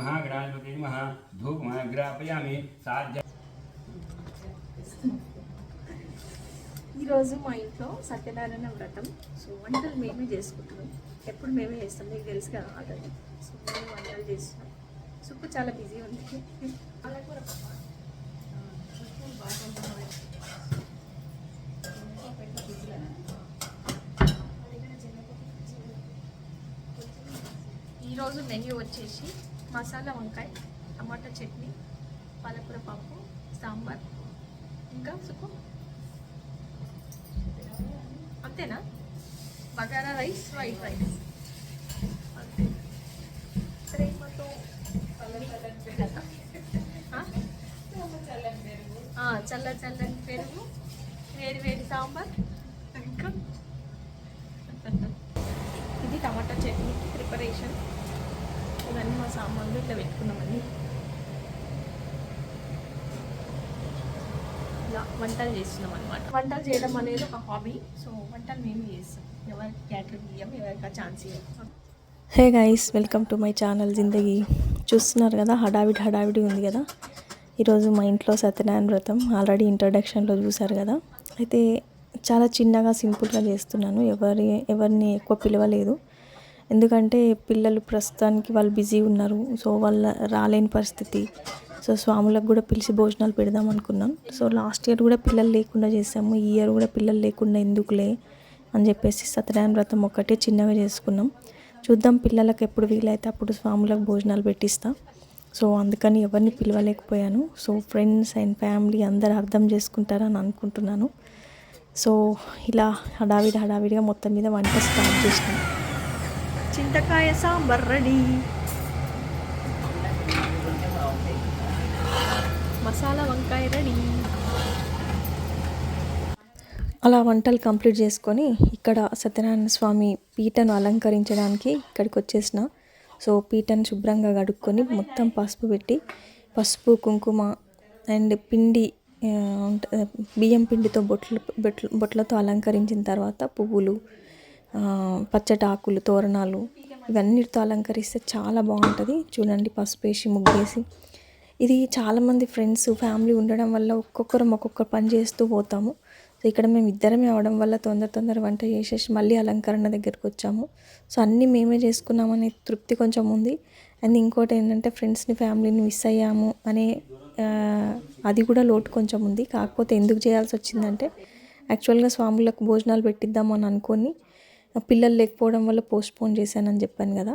महागणाधिपते नमः धूपमाग्रापयामि साध्य ఈరోజు మా ఇంట్లో సత్యనారాయణ వ్రతం. సో వంటలు మేమే చేసుకుంటున్నాం. ఎప్పుడు మేమే చేస్తాం, మీకు తెలుసు కదా ఆల్రెడీ. సో మేము వంటలు చేస్తున్నాం. సుప్పు చాలా బిజీ ఉంది. ఈరోజు మెన్యూ వచ్చేసి మసాలా వంకాయ, టమాటా చట్నీ, పాలకూర పప్పు, సాంబార్, ఇంకా సుప్పు అంతేనా? బగారా రైస్, వైట్ రైస్ అంతే. ప్రేమతో చల్ల చల్లని పెరుగు, వేడి వేడి సాంబార్, ఇంకా ఇది టమాటా చట్నీకి ప్రిపరేషన్. ఇవన్నీ మా సామాన్లు ఇట్లా పెట్టుకున్నామండి. వంటలు చేస్తున్నాం అనమాట. వంటలు చేయడం అనేది ఒక హాబీ. సో వంటలు మేము చేస్తాం. ఎవరికి క్యాటరింగ్ ఇవ్వం, ఎవరికి ఛాన్స్ ఇవ్వం. Hey guys, welcome to my channel జిందగీ. చూస్తున్నారు కదా, హడావిడి ఉంది కదా. ఈరోజు మా ఇంట్లో సత్యనారాయణ వ్రతం. ఆల్రెడీ ఇంట్రడక్షన్లో చూసారు కదా. అయితే చాలా చిన్నగా సింపుల్గా చేస్తున్నాను. ఎవరిని ఎక్కువ పిలవలేదు, ఎందుకంటే పిల్లలు ప్రస్తుతానికి వాళ్ళు బిజీ ఉన్నారు. సో వాళ్ళ రాలేని పరిస్థితి. సో స్వాములకు కూడా పిలిచి భోజనాలు పెడదాం అనుకున్నాం. సో లాస్ట్ ఇయర్ కూడా పిల్లలు లేకుండా చేసాము. ఈ ఇయర్ కూడా పిల్లలు లేకుండా ఎందుకులే అని చెప్పేసి సత్యనారాయణ వ్రతం ఒక్కటే చిన్నగా చేసుకున్నాం. చూద్దాం, పిల్లలకు ఎప్పుడు వీలైతే అప్పుడు స్వాములకు భోజనాలు పెట్టిస్తా. సో అందుకని ఎవరిని పిలవలేకపోయాను. సో ఫ్రెండ్స్ అండ్ ఫ్యామిలీ అందరు అర్థం చేసుకుంటారని అనుకుంటున్నాను. సో ఇలా హడావిడిగా మొత్తం మీద వంట స్టార్ట్ చేసినాం. చింతకాయ సాంబార్ రెడీ, మసాలా వంకాయ రెడీ. అలా వంటలు కంప్లీట్ చేసుకొని ఇక్కడ సత్యనారాయణ స్వామి పీటను అలంకరించడానికి ఇక్కడికి వచ్చేసిన. సో పీటను శుభ్రంగా కడుక్కొని మొత్తం పసుపు పెట్టి, పసుపు కుంకుమ అండ్ పిండి, బియ్యం పిండితో బొట్లతో అలంకరించిన తర్వాత పువ్వులు, పచ్చటాకులు, తోరణాలు ఇవన్నిటితో అలంకరిస్తే చాలా బాగుంటుంది. చూడండి, పసుపు వేసి ముగ్గేసి. ఇది చాలామంది ఫ్రెండ్స్ ఫ్యామిలీ ఉండడం వల్ల ఒక్కొక్కరం ఒక్కొక్క పని చేస్తూ పోతాము. సో ఇక్కడ మేము ఇద్దరమే అవడం వల్ల తొందర వంట చేసేసి మళ్ళీ అలంకరణ దగ్గరికి వచ్చాము. సో అన్నీ మేమే చేసుకున్నామనే తృప్తి కొంచెం ఉంది. అండ్ ఇంకోటి ఏంటంటే ఫ్రెండ్స్ని ఫ్యామిలీని మిస్ అయ్యాము అనే అది కూడా లోటు కొంచెం ఉంది. కాకపోతే ఎందుకు చేయాల్సి వచ్చిందంటే, యాక్చువల్గా స్వాములకు భోజనాలు పెట్టిద్దామని అనుకొని పిల్లలు లేకపోవడం వల్ల పోస్ట్పోన్ చేశానని చెప్పాను కదా.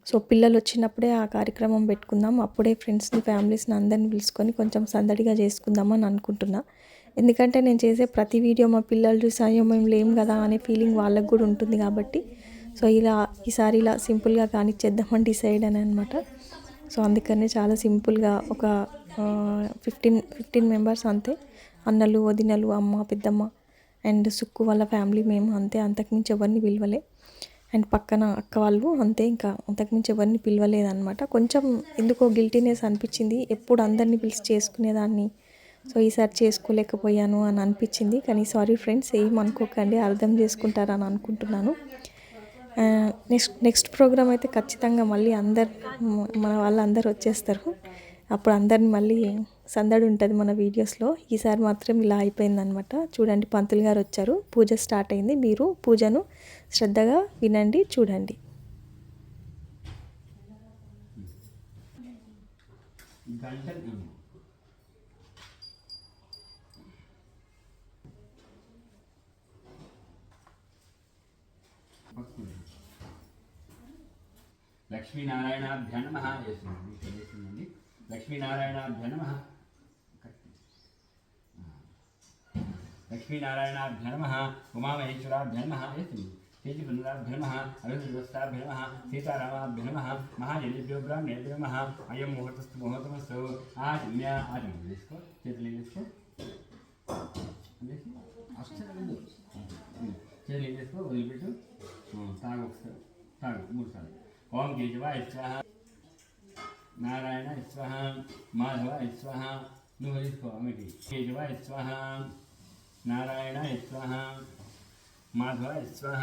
సో పిల్లలు వచ్చినప్పుడే ఆ కార్యక్రమం పెట్టుకుందాం, అప్పుడే ఫ్రెండ్స్ని ఫ్యామిలీస్ని అందరిని పిలుచుకొని కొంచెం సందడిగా చేసుకుందామని అనుకుంటున్నా. ఎందుకంటే నేను చేసే ప్రతి వీడియో మా పిల్లలు చూసి అయ్యో మేము లేము కదా అనే ఫీలింగ్ వాళ్ళకు కూడా ఉంటుంది కాబట్టి. సో ఈసారి ఇలా సింపుల్గా కానిచ్చేద్దామని డిసైడ్ అని అనమాట. సో అందుకనే చాలా సింపుల్గా ఒక 15 మెంబర్స్ అంతే. అన్నలు, వదినలు, అమ్మ, పెద్దమ్మ అండ్ సుక్కు వాళ్ళ ఫ్యామిలీ, మేము అంతే. అంతకుమించి ఎవరిని పిలవలే. అండ్ పక్కన అక్క వాళ్ళు అంతే, ఇంకా అంతకుమించి ఎవరిని పిలవలేదన్నమాట. కొంచెం ఎందుకో గిల్టీనెస్ అనిపించింది, ఎప్పుడు అందరినీ పిలిచి చేసుకునేదాన్ని. సో ఈసారి చేసుకోలేకపోయాను అని అనిపించింది. కానీ సారీ ఫ్రెండ్స్, ఏం అనుకోకండి, అర్థం చేసుకుంటారని అనుకుంటున్నాను. నెక్స్ట్ ప్రోగ్రామ్ అయితే ఖచ్చితంగా మళ్ళీ మన వాళ్ళందరూ వచ్చేస్తారు. అప్పుడు అందరిని మళ్ళీ సందడి ఉంటుంది మన వీడియోస్లో. ఈసారి మాత్రం ఇలా అయిపోయిందనమాట. చూడండి, పంతులు గారు వచ్చారు, పూజ స్టార్ట్ అయింది. మీరు పూజను శ్రద్ధగా వినండి, చూడండి. లక్ష్మీనారాయణాభ్య నమః. లక్ష్మీనారాయణాభ్య నమః. లక్ష్మీనారాయణాభ్య నమః. ఉమామహేశ్వరాభ్య నమః. తేజపుండ్రాభ్య నమః. అరుణవస్తాభ్య నమః. సీతారామాభ్య నమః. మహాజనేభ్యో బ్రాహ్మణేభ్యో నమః. అయం ముహూర్తమస్తు. ఆచమనం చేసుకో, చేతులు చేసుకో, చేతులు చేసుకో, వదిలిపెట్టు. తాగు ఒకసారి, తాగు 3 సార్లు. ఓం కేశవాయ స్వాహ, నారాయణ స్వాహ, మాధవ స్వాహ. నువ్వు తీసుకో అమ్మకి. కేశవాయ స్వాహ, నారాయణ స్వాహ, మాధవ స్వాహ.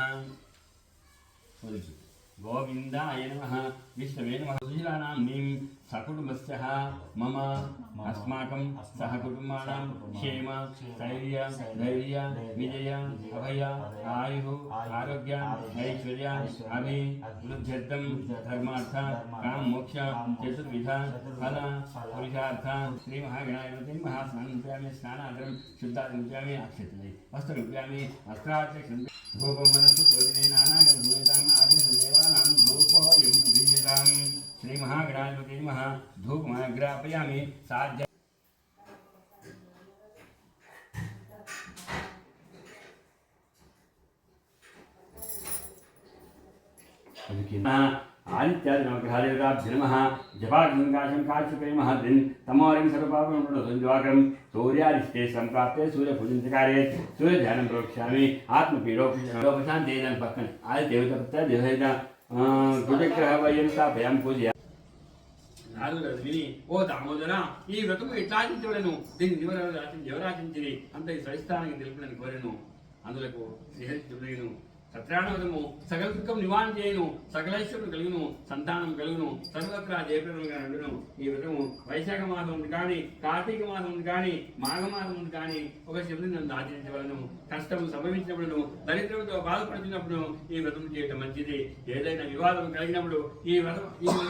వదిలిపెట్టు. गोविन्दाय नमः विष्णवे नमः सुशीलानां सकुटुम्बस्य मम अस्माकं सहकुटुम्बानां क्षेम स्थैर्य धैर्य विजय अभय आयुः आरोग्य ऐश्वर्य अभिवृद्ध्यर्थं धर्मार्थ काम मोक्ष चतुर्विध फल पुरुषार्थ श्री महागणाधिपतिं महास्नानं स्नानानन्तरं शुद्धादिरूपयामि अक्षतले वस्त्ररूपयामि वस्त्रार्थं धूपं मनसु चोदिने नानागणभूताम् आदिदेवानां धूपोऽयं प्रदीयतां श्री महागणाधिपतिं नमः धूपमग्रापयामि साध्य आदित्यादि नवग्रहादेवताभ्यो नमः जपाग्निकाशं काश्यपे महद्दिन् तमोरिं सर्वपापं सूर्यादिष्टे सम्प्राप्ते सूर्यपूजनकार्ये सूर्यध्यानं प्रोक्ष्यामि आत्मपीडोपशान्तेन पक्कन् आदिदेवता देवता कुजग्रह वयं स्थापयामि पूजया నాలుగు విని ఓ దామోదర ఈ వ్రతము ఎట్లా ఆచరించవలను దీన్ని ఎవరాచించిరి అంత ఈ స్వస్థానానికి తెలుపునని కోరెను అందులకు శ్రీహరిను సత్యానవదము సకల దుఃఖం నివారణ చేయను సకలైశ్వరుడు కలుగును సంతానం కలుగును సర్వత్రా జయప్రదంగా నడును ఈ వ్రతము వైశాఖ మాసం ఉంది కానీ కార్తీక మాసం ఉంది కానీ మాఘమాసం ఉంది కానీ ఒక శివుని నన్ను ఆచరించవలను కష్టం సంభవించినప్పుడు దరిద్రంతో బాధపడుతున్నప్పుడు ఈ వ్రతం చేయటం మంచిది ఏదైనా వివాదం కలిగినప్పుడు ఈ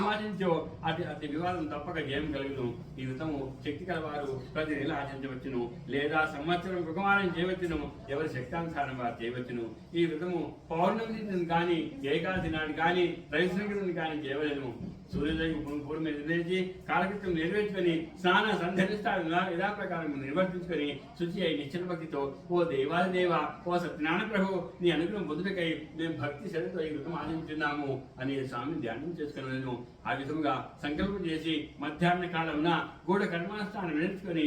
ఆచరించో అతి వివాదం తప్పక జయం కలుగును ఈ వ్రతము శక్తి కలవారు ప్రతి నెల ఆచరించవచ్చును లేదా సంవత్సరం కుమారం చేయవచ్చును ఎవరి శక్తానుసారం వారు చేయవచ్చును ఈ వ్రతము పౌర్ణమి కానీ ఏకాదశి నాడు కానీ రవిశంకరుని కానీ చేయవలను సూర్యోదయం పూర్వం నిర్ణయించి కాలకృత్యం నెరవేర్చుకొని స్నాన సంధ్యనిష్టాలు యథాప్రకారం నిర్వర్తించుకొని శుచి అయి నిశ్చల భక్తితో ఓ దేవాది దేవ ఓ సత్యనారాయణ ప్రభు నీ అనుగ్రహం పొందుటకై మేము భక్తి శ్రద్ధతో ఈ వ్రతం ఆచరించున్నాము అని స్వామిని ధ్యానం చేసుకున్నాను ఆ విధముగా సంకల్పం చేసి మధ్యాహ్న కాలమున గూఢ కర్మానుష్ఠానం నేర్చుకొని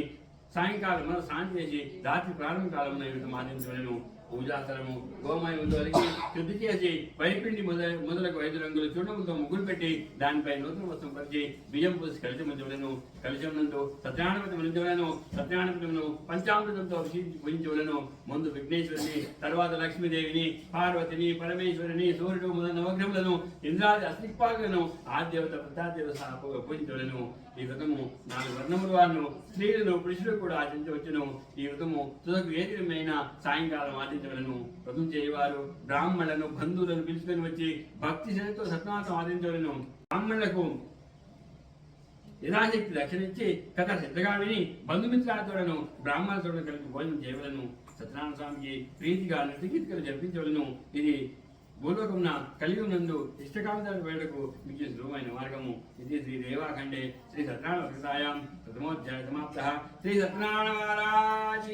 సాయంకాలం స్నానం చేసి రాత్రి ప్రారంభ కాలమున ఈ వ్రతం ఆచరించవలను పూజాస్థలము గోమయం తొలగి శుద్ధి చేసి వైపిండి మొదలకు 5 రంగుల చూడములతో ముగ్గులు పెట్టి దానిపై నూతన వస్త్రం పరిచి బియ్యం పూసి కలిసి ఉంచవలను కలిసి ఉన్నందు సత్యానపతి ఉంచవలను సత్యానపతులను పంచామృతంతో పూజించవలను ముందు విఘ్నేశ్వరిని తర్వాత లక్ష్మీదేవిని పార్వతిని పరమేశ్వరిని సూర్యుడు మొదలైన నవగ్రహములను ఇంద్రాది అస్తిక్పాలను ఆదేవత ప్రతాదేవ పూజించవలను ఈ వ్రతము 4 వర్ణముల వారిను స్త్రీలను పురుషులు కూడా ఆచరించవచ్చును ఈ వ్రతము తుదకు ఏదైనా సాయంకాలం ఆచరించవలను వ్రతం చేయవారు బ్రాహ్మణులను బంధువులను పిలుచుకొని వచ్చి భక్తి శ్రద్ధతో సత్నాథం ఆచరించవలను బ్రాహ్మణులకు యథాశక్తి దక్షిణించి కథ శ్రద్ధగా విని బంధుమిత్రాలతోడను బ్రాహ్మణులతో కలిపి భోజనం చేయవలను సత్యనారాయణ స్వామికి ప్రీతిగా నృత్యగీతికలు జరిపించవలను ఇది భూలోకమున కలిగి ఉన్నందు ఇష్టకాంతాల వేళకు మీకు సులువైన మార్గము ఇది శ్రీ దేవాఖండే శ్రీ సత్యనారాయణ వ్రతాయాం ప్రథమోధ్యాయ సమాప్త శ్రీ సత్యనారాయణ మహారాజ్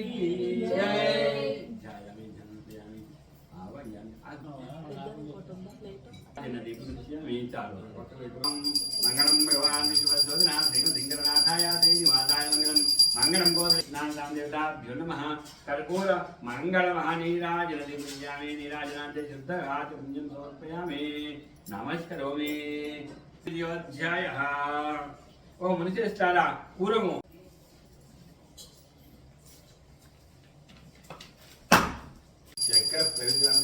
మంగళం భగవాన్ విశ్వశోధనా శ్రీమద్దింగరనాథాయ శ్రీనివాసాయ మంగళం మంగళం గోదాభ్యో నమః కర్పూర మంగళ మహానీరాజనం పూజయామి నీరాజనాంతే శుద్ధరాజపుంజం సమర్పయామి నమస్కరోమి అధ్యాయః ఓ మనిషి చేస్తారా పూర్వము చక్ర ప్రవిధానం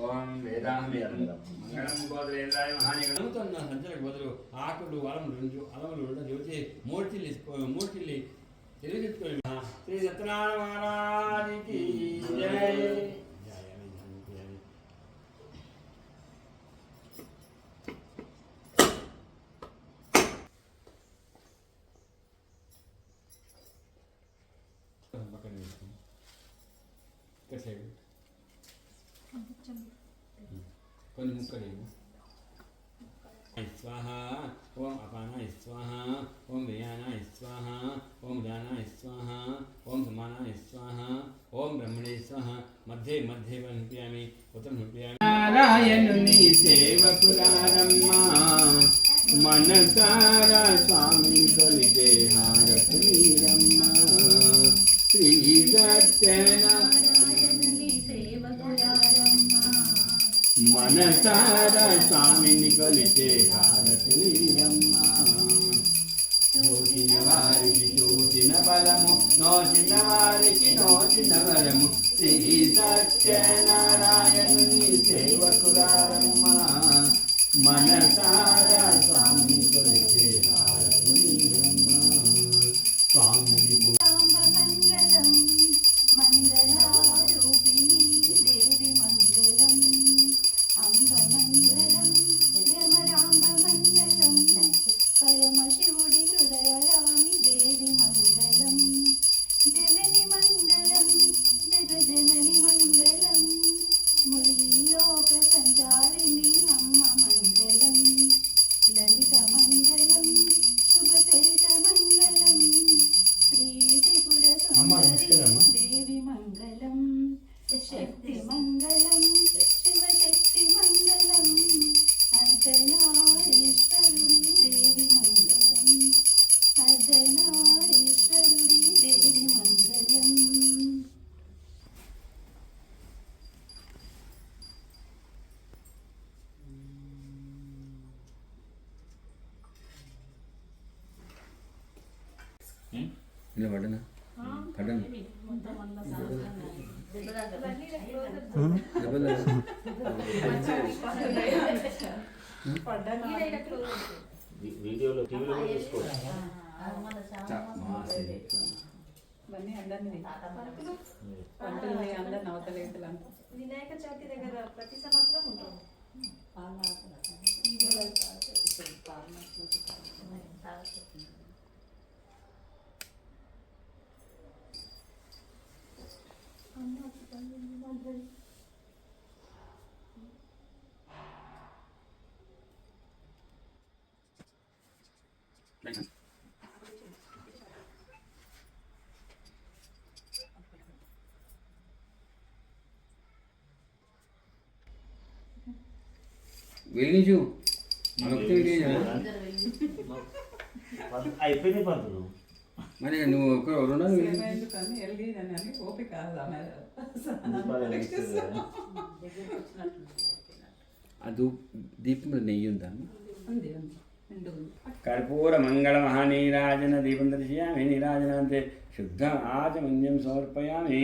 ఓం వేదాంతం మంగళం గోదరేంద్రాయ మహానిగణంతో సంచలకు బదులు ఆకులు అలములు జ్యోతి మూర్తిల్లి తెలియజెత్తుకొని శ్రీ సత్యనారాయణ మహారాజుకి జై. కొన్ని ముక్కలేము స్వాహ ఓం అపానాయ స్వాహ ఓం వ్యయానాయ స్వాహ ఓం దానాయ స్వాహ ఓం సమానాయ స్వాహ ఓం బ్రహ్మణే స్వాహ మధ్యే మధ్యే నింపయామి ఉత్తరం నింపయామి నారాయణుని సేవకురారమ్మా మనసారా స్వామి కొలితే హారతులీరమ్మా శ్రీ మనసారా స్వామిని కొలితే హారతులీరమ్మా ఫలము నోచిన వారికి నోచిన వరము శ్రీ సత్యనారాయణుని సేవకురారమ్మ మనసారా స్వామి కొలిచే హారతునియమ్మ. స్వామిని మంగళం మంగళారూపిణి దేవి మంగళం అంబ మంగళం రమరాంబ మంగళం పరమశివుడి హృదయరాణి దేవి మంగళం జనని మంగళం జగజనని మంగళం ముల్లోక సంచారిణి అమ్మ మంగళం లలిత మంగళం శుభచరిత మంగళం శ్రీ త్రిపుర సుందరి దేవి మంగళం శక్తి మంగళం శివశక్తి మంగళం అర్ధనారీశ్వరుడి దేవి మంగళం అర్ధనారీశ్వరుడి దేవి మంగళం. ఇలా పడ్డనా పడ్డాను వీడియోలో టీవీలో కూడా తీసుకోవచ్చు. వినాయక చవితి దగ్గర ప్రతి సంవత్సరం ఉంటుంది. వెళ్ళిచు అయిపోయింది పంతులు. మరి నువ్వు ఒక రెండు అది దీపంలో నెయ్యి ఉందా కర్పూర మంగళ మహానీరాజన దీపం దర్శయామి నీరాజనాంతే శుద్ధ ఆచమన్యం సమర్పయామి.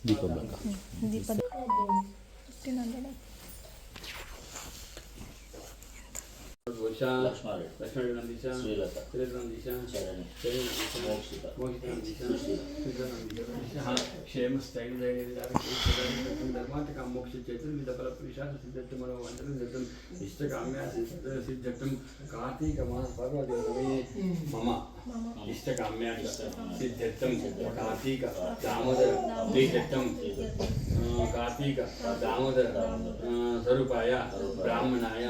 దీపం ఇష్టకామ్యాసిద్ధం కార్తీక మాస మమ ఇష్టకామ్యా సిద్ధ్యర్థం కార్తీక దామోదర శ్రీదత్తం కార్తీక దామోదర స్వరూపాయ బ్రాహ్మణాయ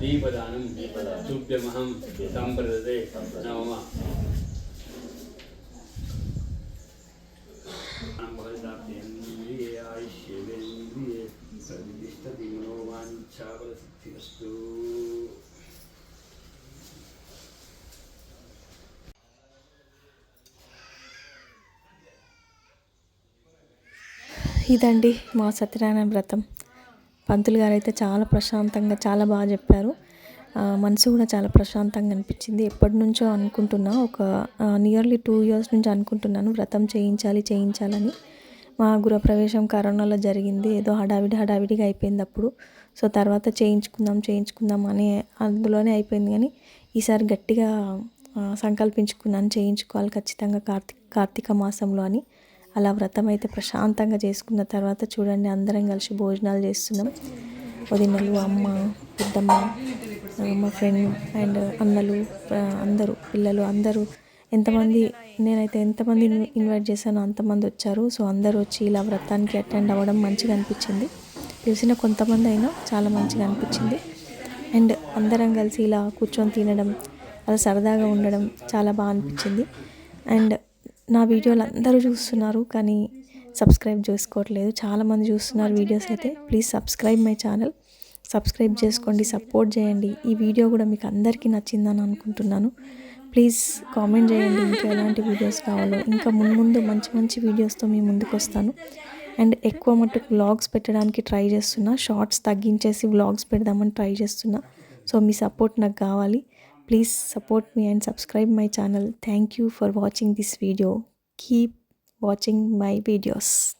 దీపదానం తుభ్యమహం సంప్రదతే నమ. ఆయుష్యేంద్రియే ప్రతిష్టతి మనోవాంఛాబలసిద్ధిరస్తు. ఇదండి మా సత్యనారాయణ వ్రతం. పంతులు గారు అయితే చాలా ప్రశాంతంగా చాలా బాగా చెప్పారు. మనసు కూడా చాలా ప్రశాంతంగా అనిపించింది. ఎప్పటి నుంచో అనుకుంటున్నా, ఒక నియర్లీ 2 years నుంచి అనుకుంటున్నాను వ్రతం చేయించాలని. మా గృహప్రవేశం కరోనాలో జరిగింది. ఏదో హడావిడిగా అయిపోయింది అప్పుడు. సో తర్వాత చేయించుకుందాం అని అందులోనే అయిపోయింది. కానీ ఈసారి గట్టిగా సంకల్పించుకున్నాను, చేయించుకోవాలి ఖచ్చితంగా కార్తీక మాసంలో అని. అలా వ్రతం అయితే ప్రశాంతంగా చేసుకున్న తర్వాత చూడండి, అందరం కలిసి భోజనాలు చేస్తున్నాం. వదినలు, అమ్మ, పెద్దమ్మ, మా ఫ్రెండ్ అండ్ అన్నలు, అందరూ పిల్లలు అందరూ నేనైతే ఎంతమంది ఇన్వైట్ చేశానో అంతమంది వచ్చారు. సో అందరూ వచ్చి ఇలా వ్రతానికి అటెండ్ అవ్వడం మంచిగా అనిపించింది. తెలిసిన కొంతమంది అయినా చాలా మంచిగా అనిపించింది. అండ్ అందరం కలిసి ఇలా కూర్చొని తినడం, అలా సరదాగా ఉండడం చాలా బాగా అనిపించింది. అండ్ నా వీడియోలు అందరూ చూస్తున్నారు కానీ సబ్స్క్రైబ్ చేసుకోవట్లేదు. చాలామంది చూస్తున్నారు వీడియోస్ అయితే. Please subscribe my channel, subscribe చేసుకోండి, సపోర్ట్ చేయండి. ఈ వీడియో కూడా మీకు అందరికీ నచ్చిందని అనుకుంటున్నాను. ప్లీజ్ కామెంట్ చేయండి ఇంకా ఎలాంటి వీడియోస్ కావాలో. ఇంకా ముందు మంచి వీడియోస్తో మీ ముందుకు వస్తాను. అండ్ ఎక్కువ మటుకు వ్లాగ్స్ పెట్టడానికి ట్రై చేస్తున్నా, షార్ట్స్ తగ్గించేసి వ్లాగ్స్ పెడదామని ట్రై చేస్తున్నా. సో మీ సపోర్ట్ నాకు కావాలి. Please support me and subscribe my channel. Thank you for watching this video. Keep watching my videos.